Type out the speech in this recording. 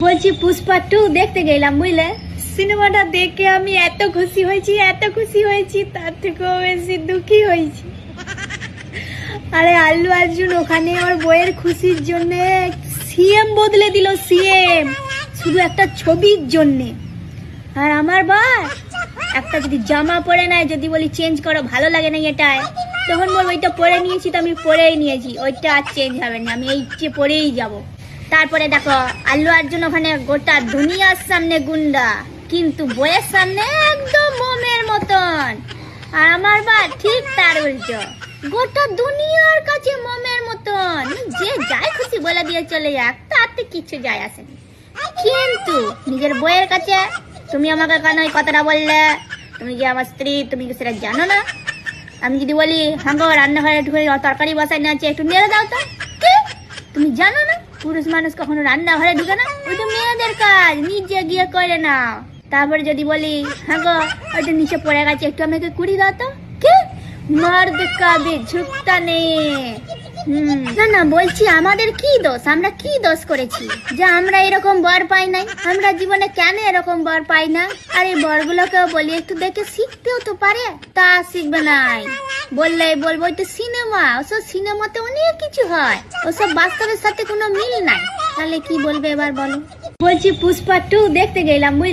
বলছি পুষ্পা 2 দেখতে গেলাম বুঝলে। সিনেমাটা দেখে আমি এত খুশি হয়েছি তার থেকেও বেশি দুঃখী হয়েছি। আরে আল্লু অর্জুন ওখানে ওর বইয়ের খুশির জন্য সিএম বদলে দিল, সিএম শুধু একটা ছবির জন্যে। আর আমার ভাই একটা যদি জামা পরে নেয়, যদি বলি চেঞ্জ করো ভালো লাগে না এটাই, তখন বলবো ওইটা পরে নিয়েছি তো আমি পরেই নিয়েছি, ওইটা আর চেঞ্জ হবে না, আমি এই যে পরেই যাব। তারপরে দেখো আল্লু অর্জুন ওখানে গোটা দুনিয়ার সামনে গুন্ডা, কিন্তু বইয়ের সামনে একদম মোমের মতন। আর আমার বা ঠিক তার উল্টো, গোটা দুনিয়ার কাছে মোমের মতন, যে যাই খুশি বলে দিয়ে চলে যাক, তাতে কিছু যায় আসেনি। কিন্তু নিজের বইয়ের কাছে তুমি আমাকে কেন ওই কথাটা বললে, তুমি যে আমার স্ত্রী, তুমি কি সেটা জানো না? আমি যদি বলি হ্যাঁ গো রান্নাঘরে ঢুকে তরকারি বসাই না আছে, একটু নেড়ে দাও তো, কি তুমি জানো না পুরুষ মানুষ কখনো রান্নাঘরে ঢুকে না, ওইটা মেয়েদের কাজ, নিজে গিয়ে করে নাও। তারপরে যদি বলি হ্যাঁ গো ওইটা নিচে পড়ে গেছে, একটু আমাকে কুড়ি দাও তো, কি মর্দ কাবে ঝুঁকতা নেই। না না বলছি আমাদের কি দোষ, আমরা কি দোষ করেছি যে আমরা এরকম বর পাই নাই? আমরা জীবনে কেন এরকম বর পাই না? আর এই বরগুলোকেও বলি একটু দেখে শিখতেও তো পারে, তা শিখবে নাই। বললে বলবো এটা সিনেমা, ওসব সিনেমাতে অনেক কিছু হয়, ওসব বাস্তবের সাথে কোনো মিল নাই। তাহলে কি বলবে এবার বলো। বলছি পুষ্পা 2 দেখতে গেলাম বুঝলে।